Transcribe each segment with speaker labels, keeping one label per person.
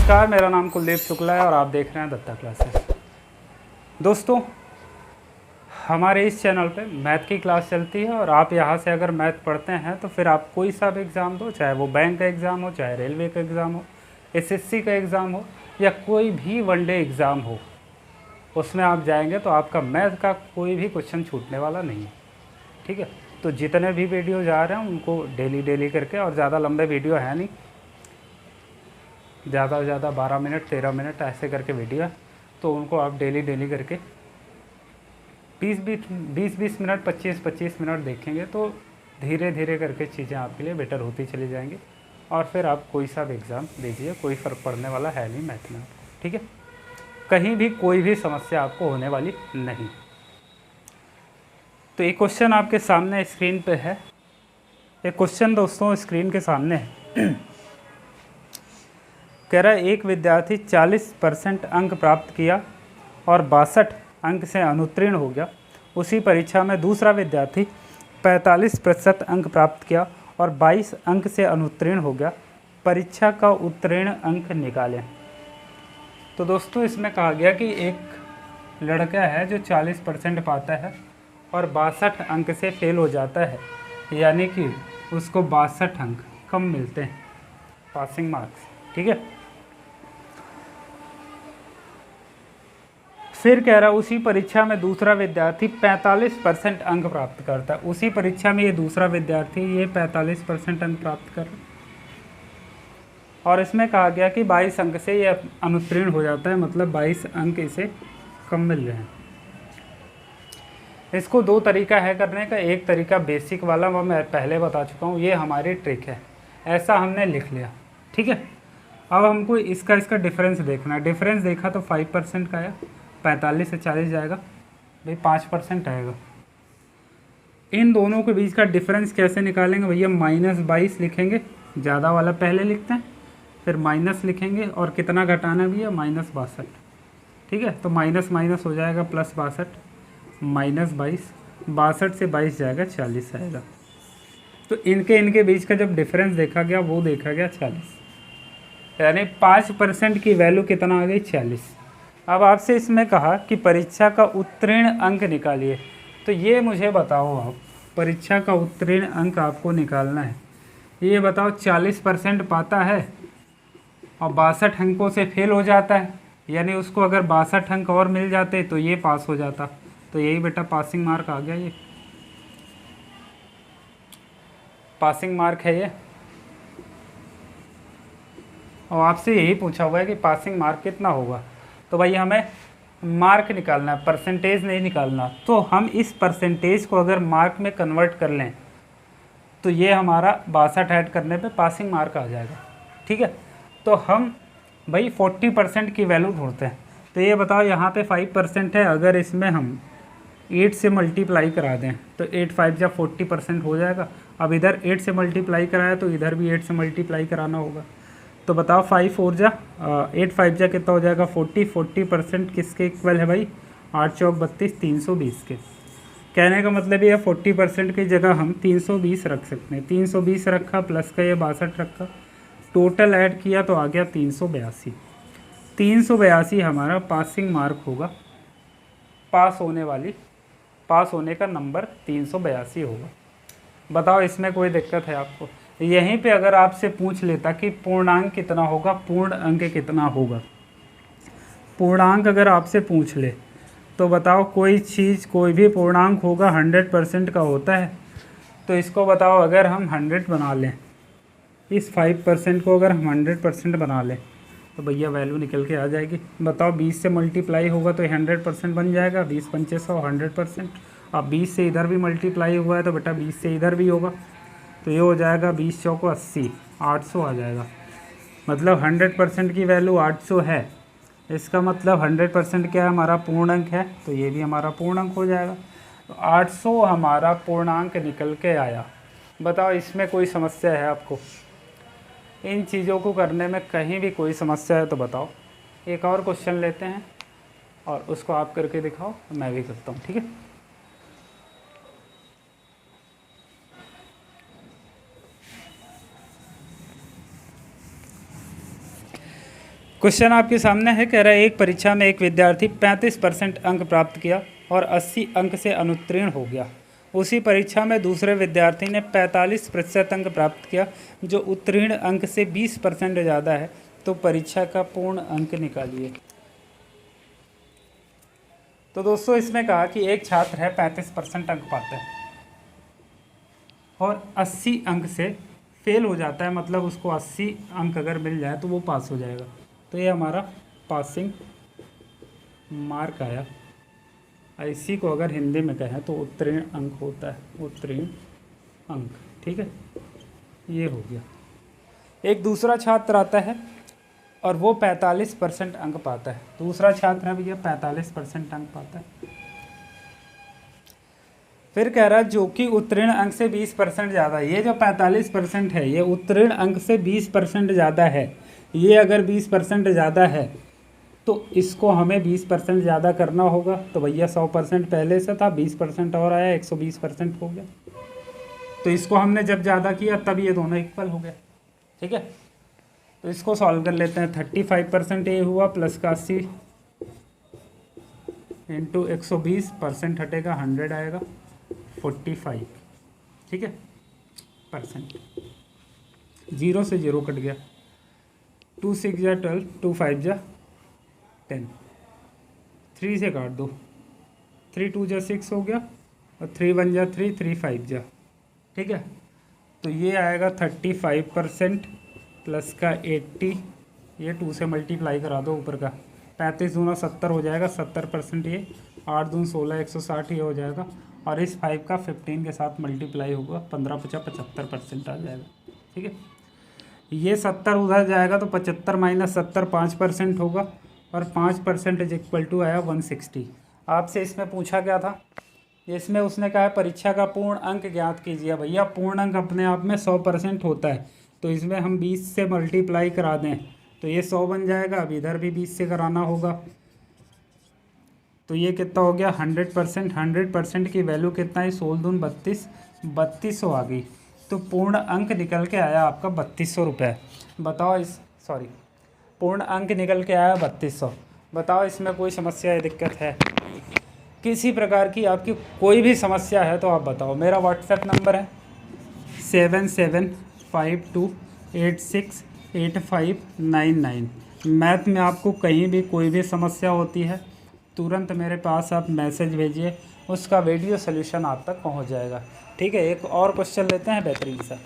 Speaker 1: नमस्कार, मेरा नाम कुलदीप शुक्ला है और आप देख रहे हैं दत्ता क्लासेस। दोस्तों, हमारे इस चैनल पे मैथ की क्लास चलती है और आप यहाँ से अगर मैथ पढ़ते हैं तो फिर आप कोई सा भी एग्ज़ाम दो, चाहे वो बैंक का एग्ज़ाम हो, चाहे रेलवे का एग्ज़ाम हो, एसएससी का एग्ज़ाम हो या कोई भी वनडे एग्ज़ाम हो, उसमें आप जाएंगे तो आपका मैथ का कोई भी क्वेश्चन छूटने वाला नहीं है। ठीक है, तो जितने भी वीडियो जा रहे हैं उनको डेली करके, और ज़्यादा लंबे वीडियो है नहीं, ज़्यादा से ज़्यादा 12 मिनट 13 मिनट ऐसे करके वीडियो है, तो उनको आप डेली करके 20 मिनट 25 मिनट देखेंगे तो धीरे धीरे करके चीज़ें आपके लिए बेटर होती चली जाएंगी और फिर आप कोई सा भी एग्ज़ाम दीजिए, कोई फ़र्क पड़ने वाला है नहीं मैथ में। ठीक है, कहीं भी कोई भी समस्या आपको होने वाली नहीं। तो एक क्वेश्चन आपके सामने स्क्रीन पे है। एक क्वेश्चन दोस्तों स्क्रीन के सामने है। कह रहा है एक विद्यार्थी 40% अंक प्राप्त किया और 62 अंक से अनुत्तीर्ण हो गया। उसी परीक्षा में दूसरा विद्यार्थी 45% अंक प्राप्त किया और 22 अंक से अनुत्तीर्ण हो गया। परीक्षा का उत्तीर्ण अंक निकालें। तो दोस्तों इसमें कहा गया कि एक लड़का है जो 40% पाता है और 62 अंक से फेल हो जाता है, यानी कि उसको 62 अंक कम मिलते हैं, पासिंग मार्क्स। ठीक है, फिर कह रहा है उसी परीक्षा में दूसरा विद्यार्थी 45% अंक प्राप्त करता है। उसी परीक्षा में ये दूसरा विद्यार्थी ये 45% अंक प्राप्त कर रहा है और इसमें कहा गया कि 22 अंक से ये अनुत्तीर्ण हो जाता है, मतलब 22 अंक इसे कम मिल रहे हैं। इसको दो तरीका है करने का। एक तरीका बेसिक वाला वो मैं पहले बता चुका हूँ, ये हमारी ट्रिक है, ऐसा हमने लिख लिया। ठीक है, अब हमको इसका डिफरेंस देखना है। डिफरेंस देखा तो 5% का आया, 45 से 40 जाएगा भाई, 5% आएगा। इन दोनों के बीच का डिफरेंस कैसे निकालेंगे भैया? -22 लिखेंगे, ज़्यादा वाला पहले लिखते हैं, फिर माइनस लिखेंगे और कितना घटाना भैया? -62। ठीक है, तो माइनस माइनस हो जाएगा +62, -22, 62 से 22 जाएगा 40 आएगा। तो इनके बीच का जब डिफरेंस देखा गया वो देखा गया 40, यानी 5% की वैल्यू कितना आ गई? 40। अब आपसे इसमें कहा कि परीक्षा का उत्तीर्ण अंक निकालिए, तो ये मुझे बताओ आप, परीक्षा का उत्तीर्ण अंक आपको निकालना है। ये बताओ 40% पाता है और 62 अंकों से फेल हो जाता है, यानी उसको अगर 62 अंक और मिल जाते तो ये पास हो जाता। तो यही बेटा पासिंग मार्क आ गया, ये पासिंग मार्क है ये। और आपसे यही पूछा हुआ है कि पासिंग मार्क कितना होगा, तो भाई हमें मार्क निकालना है, परसेंटेज नहीं निकालना। तो हम इस परसेंटेज को अगर मार्क में कन्वर्ट कर लें तो ये हमारा 62 ऐड करने पे पासिंग मार्क आ जाएगा। ठीक है, तो हम भाई 40% की वैल्यू ढूंढते हैं। तो ये बताओ यहाँ पे 5% है, अगर इसमें हम 8 से मल्टीप्लाई करा दें तो 8 5 जा 40% हो जाएगा। अब इधर 8 से मल्टीप्लाई कराया तो इधर भी 8 से मल्टीप्लाई कराना होगा। तो बताओ 8 5 जा कितना हो जाएगा? 40% किसके इक्वल है भाई? 8 चौक 32, 320 के। कहने का मतलब ये 40% की जगह हम 320 रख सकते हैं। 320 रखा प्लस का ये 62 रखा, टोटल ऐड किया तो आ गया 382। 382 हमारा पासिंग मार्क होगा, पास होने का नंबर 382 होगा। बताओ इसमें कोई दिक्कत है आपको? यहीं पे अगर आपसे पूछ लेता कि पूर्णांक कितना होगा, पूर्ण अंक कितना होगा, पूर्णांक अगर आपसे पूछ ले तो बताओ कोई चीज़ कोई भी पूर्णांक होगा 100% का होता है। तो इसको बताओ अगर हम 100 बना लें, इस 5% को अगर हम 100% बना लें तो भैया वैल्यू निकल के आ जाएगी। बताओ 20 से मल्टीप्लाई होगा तो 100% बन जाएगा, 20 पंचे 100, 100%। अब 20 से इधर भी मल्टीप्लाई हुआ है तो बेटा 20 से इधर भी होगा, तो ये हो जाएगा 20 चौक 80, 800 आ जाएगा। मतलब 100% की वैल्यू 800 है, इसका मतलब 100% क्या है? हमारा पूर्णांक है, तो ये भी हमारा पूर्णांक हो जाएगा। तो 800 हमारा पूर्णांक निकल के आया। बताओ इसमें कोई समस्या है आपको? इन चीज़ों को करने में कहीं भी कोई समस्या है तो बताओ। एक और क्वेश्चन लेते हैं और उसको आप करके दिखाओ, मैं भी करता हूँ। ठीक है, क्वेश्चन आपके सामने है, कह रहा है एक परीक्षा में एक विद्यार्थी 35% अंक प्राप्त किया और 80 अंक से अनुत्तीर्ण हो गया। उसी परीक्षा में दूसरे विद्यार्थी ने 45% अंक प्राप्त किया जो उत्तीर्ण अंक से 20% ज़्यादा है, तो परीक्षा का पूर्ण अंक निकालिए। तो दोस्तों इसमें कहा कि एक छात्र है 35% अंक पाता है और 80 अंक से फेल हो जाता है, मतलब उसको 80 अंक अगर मिल जाए तो वो पास हो जाएगा। तो ये हमारा पासिंग मार्क आया। इसी को अगर हिंदी में कहें तो उत्तीर्ण अंक होता है, उत्तीर्ण अंक। ठीक है, ये हो गया। एक दूसरा छात्र आता है और वो 45% अंक पाता है। दूसरा छात्र है भैया 45% अंक पाता है। फिर कह रहा है जो कि उत्तीर्ण अंक से 20% ज़्यादा है। ये जो 45% है ये उत्तीर्ण अंक से 20% ज़्यादा है। ये अगर 20% ज़्यादा है तो इसको हमें 20% ज़्यादा करना होगा। तो भैया 100% पहले से था, 20% और आया, 120% हो गया। तो इसको हमने जब ज़्यादा किया तब ये दोनों इक्वल हो गए। ठीक है, तो इसको सॉल्व कर लेते हैं। 35% ये हुआ प्लस का 80 इंटू 120% हटेगा 100 आएगा 45। ठीक है, परसेंट। 0 से 0 कट गया। 2 6 जा 12, 2 5 जा 10, 3 से काट दो, 3 2 जा 6 हो गया और 3 1 जा 3, 3 5 जा। ठीक है, तो ये आएगा 35% प्लस का 80, ये 2 से मल्टीप्लाई करा दो ऊपर का। 35 दूना 70 हो जाएगा, 70% ये, 8 दून 16, 160 ये हो जाएगा। और इस 5 का 15 के साथ मल्टीप्लाई होगा, 15 50 75% आ जाएगा। ठीक है, ये 70 उधर जाएगा तो 75 माइनस 70 5% होगा और 5% इज इक्वल टू आया 160। आपसे इसमें पूछा क्या था, इसमें उसने कहा परीक्षा का पूर्ण अंक ज्ञात कीजिए। भैया पूर्ण अंक अपने आप में 100% होता है, तो इसमें हम 20 से मल्टीप्लाई करा दें तो ये 100 बन जाएगा। अब इधर भी 20 से कराना होगा, तो ये कितना हो गया 100%। 100% की वैल्यू कितना है, 16 दून 32, 3200 आ गई। तो पूर्ण अंक निकल के आया आपका 3200 रुपये। बताओ पूर्ण अंक निकल के आया 3200। बताओ इसमें कोई समस्या या दिक्कत है? किसी प्रकार की आपकी कोई भी समस्या है तो आप बताओ। मेरा व्हाट्सएप नंबर है 7752868599। मैथ में आपको कहीं भी कोई भी समस्या होती है तुरंत मेरे पास आप मैसेज भेजिए, उसका वीडियो सोल्यूशन आप तक पहुंच जाएगा। ठीक है, एक और क्वेश्चन लेते हैं बेहतरीन सा।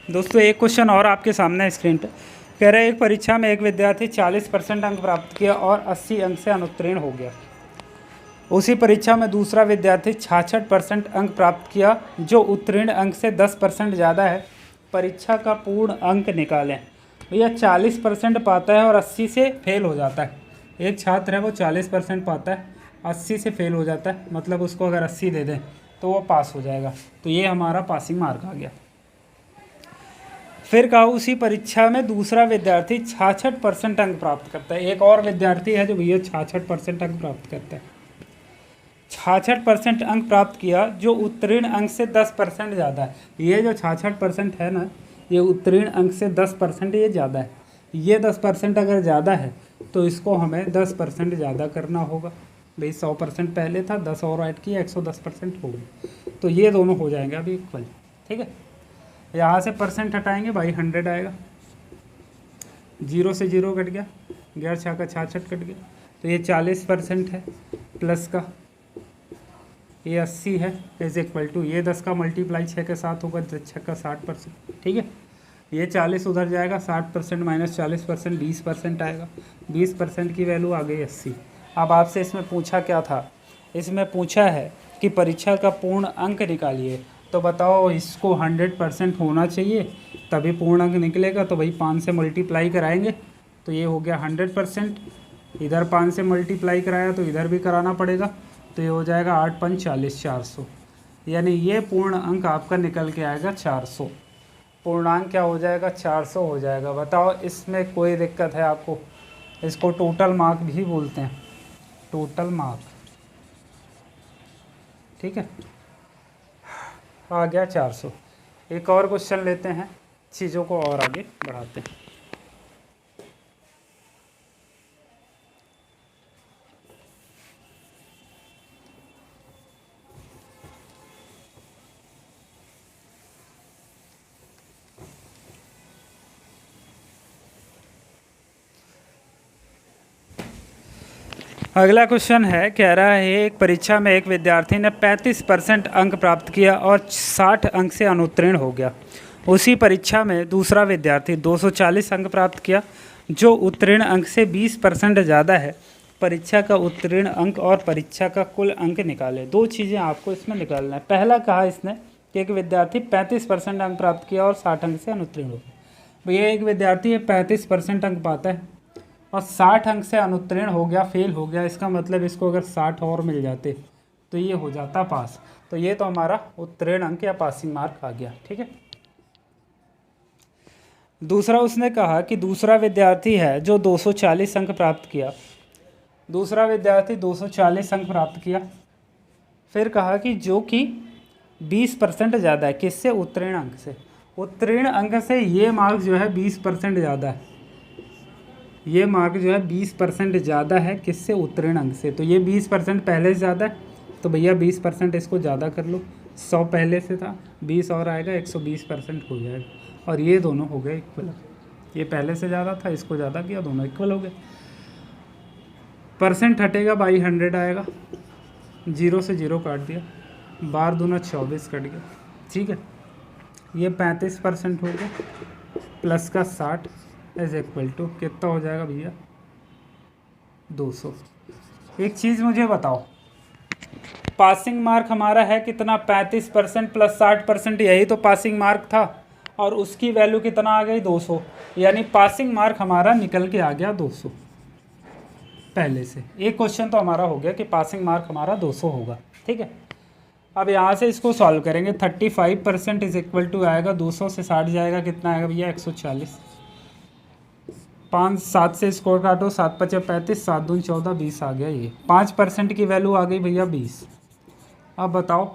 Speaker 1: दोस्तों एक क्वेश्चन और आपके सामने स्क्रीन पे कह रहे हैं एक परीक्षा में एक विद्यार्थी 40% अंक प्राप्त किया और 80 अंक से अनुत्तीर्ण हो गया। उसी परीक्षा में दूसरा विद्यार्थी 66% अंक प्राप्त किया जो उत्तीर्ण अंक से 10% ज़्यादा है। परीक्षा का पूर्ण अंक निकालें। भैया 40% पाता है और 80 से फेल हो जाता है। एक छात्र है वो 40% पाता है, 80 से फेल हो जाता है, मतलब उसको अगर 80 दे दें तो वो पास हो जाएगा। तो ये हमारा पासिंग मार्क आ गया। फिर कहा उसी परीक्षा में दूसरा विद्यार्थी 66% अंक प्राप्त करता है। एक और विद्यार्थी है जो भैया 66% अंक प्राप्त करता है। 66% अंक प्राप्त किया जो उत्तीर्ण अंक से 10% ज़्यादा है। ये जो 66% है ना, ये उत्तीर्ण अंक से 10% ये ज़्यादा है। ये 10% अगर ज़्यादा है तो इसको हमें 10% ज़्यादा करना होगा। भाई 100% पहले था, 10 और ऐड किया, 110% हो गई। तो ये दोनों हो जाएंगे अभी इक्वल। ठीक है, यहाँ से परसेंट हटाएंगे भाई 100 आएगा, 0 से 0 कट गया, 11 6 का 66 कट गया। तो ये 40% है प्लस का ये 80 है इज इक्वल टू ये 10 का मल्टीप्लाई 6 के साथ होगा, 6 का 60%। ठीक है, ये 40 उधर जाएगा, 60% माइनस 40% 20% आएगा। 20% की वैल्यू आ गई 80। अब आपसे इसमें पूछा क्या था, इसमें पूछा है कि परीक्षा का पूर्ण अंक निकालिए। तो बताओ इसको 100% होना चाहिए तभी पूर्ण अंक निकलेगा। तो भाई 5 से मल्टीप्लाई कराएंगे तो ये हो गया 100%। इधर 5 से मल्टीप्लाई कराया तो इधर भी कराना पड़ेगा, तो ये हो जाएगा 8 5 40, 400। यानी ये पूर्ण अंक आपका निकल के आएगा 400। पूर्णांक क्या हो जाएगा, 400 हो जाएगा। बताओ इसमें कोई दिक्कत है आपको? इसको टोटल मार्क भी बोलते हैं, टोटल मार्क। ठीक है, आ गया 400। एक और क्वेश्चन लेते हैं, चीज़ों को और आगे बढ़ाते हैं। अगला क्वेश्चन है, कह रहा है एक परीक्षा में एक विद्यार्थी ने 35% अंक प्राप्त किया और 60 अंक से अनुत्तीर्ण हो गया। उसी परीक्षा में दूसरा विद्यार्थी 240 अंक प्राप्त किया, जो उत्तीर्ण अंक से 20% ज़्यादा है। परीक्षा का उत्तीर्ण अंक और परीक्षा का कुल अंक निकाले। दो चीज़ें आपको इसमें निकालना है। पहला कहा इसने कि एक विद्यार्थी 35% अंक प्राप्त किया और 60 अंक से अनुत्तीर्ण हो गया। भैया एक विद्यार्थी 35% अंक पाता है और 60 अंक से अनुत्तीर्ण हो गया, फेल हो गया, इसका मतलब इसको अगर 60 और मिल जाते तो ये हो जाता पास। तो ये तो हमारा उत्तीर्ण अंक या पासिंग मार्क आ गया। ठीक है, दूसरा उसने कहा कि दूसरा विद्यार्थी है जो 240 अंक प्राप्त किया। दूसरा विद्यार्थी 240 अंक प्राप्त किया, फिर कहा कि जो कि 20% ज़्यादा है, किससे? उत्तीर्ण अंक से। उत्तीर्ण अंक से ये मार्क जो है 20% ज़्यादा है, ये मार्क जो है 20% ज़्यादा है, किससे? उत्तीर्ण अंक से। तो ये 20% पहले से ज़्यादा है, तो भैया 20% इसको ज़्यादा कर लो। 100 पहले से था, 20 और आएगा, 120% हो जाएगा। और ये दोनों हो गए इक्वल। ये पहले से ज़्यादा था, इसको ज़्यादा किया, दोनों इक्वल हो गए। परसेंट हटेगा, बाई 100 आएगा, 0 से 0 काट दिया, 12 दूना 24 कट गया। ठीक है, ये 35% हो गया, प्लस का 60 इज इक्वल टू कितना हो जाएगा भैया? 200। एक चीज़ मुझे बताओ, पासिंग मार्क हमारा है कितना? 35% प्लस 60%, यही तो पासिंग मार्क था, और उसकी वैल्यू कितना आ गई? 200। यानी पासिंग मार्क हमारा निकल के आ गया 200 पहले से। एक क्वेश्चन तो हमारा हो गया कि पासिंग मार्क हमारा 200 होगा। ठीक है, अब यहाँ से इसको सॉल्व करेंगे। 35% इज इक्वल टू आएगा 200 से 60 जाएगा, कितना आएगा भैया? 140। 5 7 से स्कोर काटो, 7 5 35, 7 दून 14, 20 आ गया। ये 5% की वैल्यू आ गई भैया 20। अब बताओ,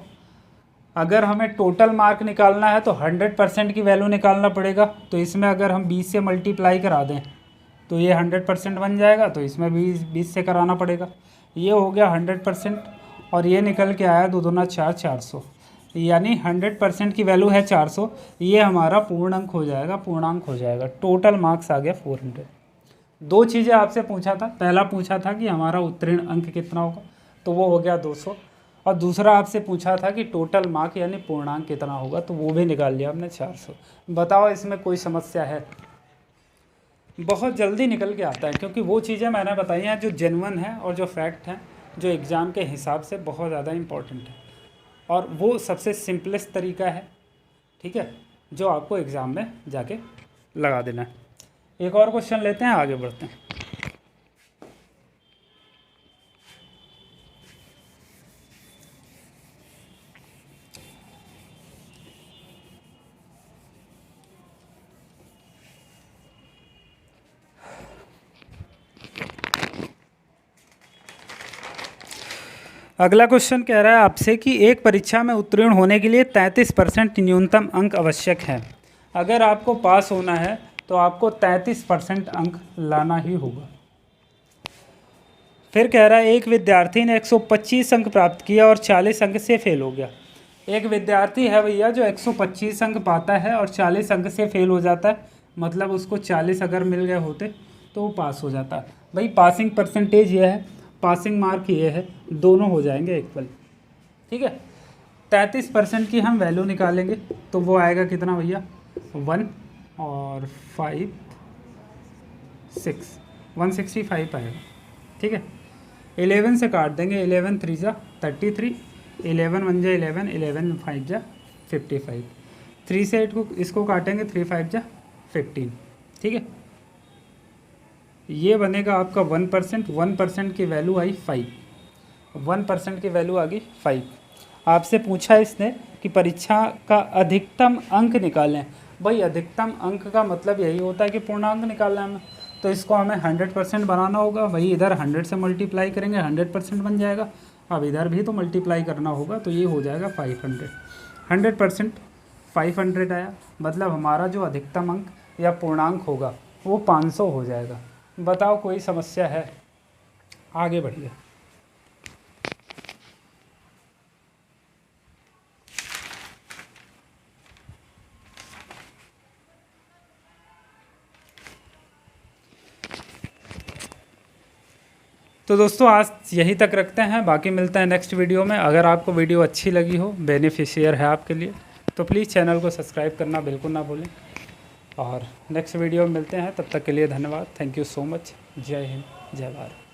Speaker 1: अगर हमें टोटल मार्क निकालना है तो 100% की वैल्यू निकालना पड़ेगा। तो इसमें अगर हम 20 से मल्टीप्लाई करा दें तो ये 100% बन जाएगा, तो इसमें 20 से कराना पड़ेगा। ये हो गया 100% और ये निकल के आया 2 दूना 4, 400। यानी 100% की वैल्यू है 400, ये हमारा पूर्णांक हो जाएगा, पूर्णांक हो जाएगा। टोटल मार्क्स आ गया 400। दो चीज़ें आपसे पूछा था, पहला पूछा था कि हमारा उत्तीर्ण अंक कितना होगा, तो वो हो गया 200, और दूसरा आपसे पूछा था कि टोटल मार्क यानी पूर्णांक कितना होगा, तो वो भी निकाल लिया हमने 400। बताओ इसमें कोई समस्या है? बहुत जल्दी निकल के आता है, क्योंकि वो चीज़ें मैंने बताई हैं जो जेन्युइन हैं और जो फैक्ट हैं, जो एग्ज़ाम के हिसाब से बहुत ज़्यादा इम्पॉर्टेंट है, और वो सबसे सिंपलेस्ट तरीका है। ठीक है, जो आपको एग्ज़ाम में जाके लगा देना है। एक और क्वेश्चन लेते हैं, आगे बढ़ते हैं। अगला क्वेश्चन कह रहा है आपसे कि एक परीक्षा में उत्तीर्ण होने के लिए 33% न्यूनतम अंक आवश्यक है। अगर आपको पास होना है तो आपको 33% अंक लाना ही होगा। फिर कह रहा है एक विद्यार्थी ने 125 अंक प्राप्त किया और 40 अंक से फेल हो गया। एक विद्यार्थी है भैया जो 125 अंक पाता है और 40 अंक से फेल हो जाता है, मतलब उसको 40 अगर मिल गए होते तो वो पास हो जाता है। भाई पासिंग परसेंटेज ये है, पासिंग मार्क ये है, दोनों हो जाएंगे इक्वल। ठीक है, 33% की हम वैल्यू निकालेंगे तो वो आएगा कितना भैया? 1 और 5 6 165 आएगा। ठीक है, 11 से काट देंगे, 11 3 जा 33, 11 1 जा 11, 11 5 जा 55, 3 से 8 को इसको काटेंगे, 3 5 जा 15। ठीक है, ये बनेगा आपका 1%। 1% की वैल्यू आई 5, 1% की वैल्यू आ गई 5। आपसे पूछा इसने कि परीक्षा का अधिकतम अंक निकालें। भाई अधिकतम अंक का मतलब यही होता है कि पूर्णांक निकालना है हमें, तो इसको हमें 100% बनाना होगा। वही इधर 100 से मल्टीप्लाई करेंगे 100% बन जाएगा। अब इधर भी तो मल्टीप्लाई करना होगा, तो ये हो जाएगा 500। 100% 500 आया, मतलब हमारा जो अधिकतम अंक या पूर्णांक होगा वो 500 हो जाएगा। बताओ कोई समस्या है? आगे बढ़िए। तो दोस्तों आज यहीं तक रखते हैं, बाकी मिलते हैं नेक्स्ट वीडियो में। अगर आपको वीडियो अच्छी लगी हो, बेनिफिशियर है आपके लिए, तो प्लीज़ चैनल को सब्सक्राइब करना बिल्कुल ना भूलें। और नेक्स्ट वीडियो में मिलते हैं, तब तक के लिए धन्यवाद। Thank you so much. जय हिंद, जय भारत।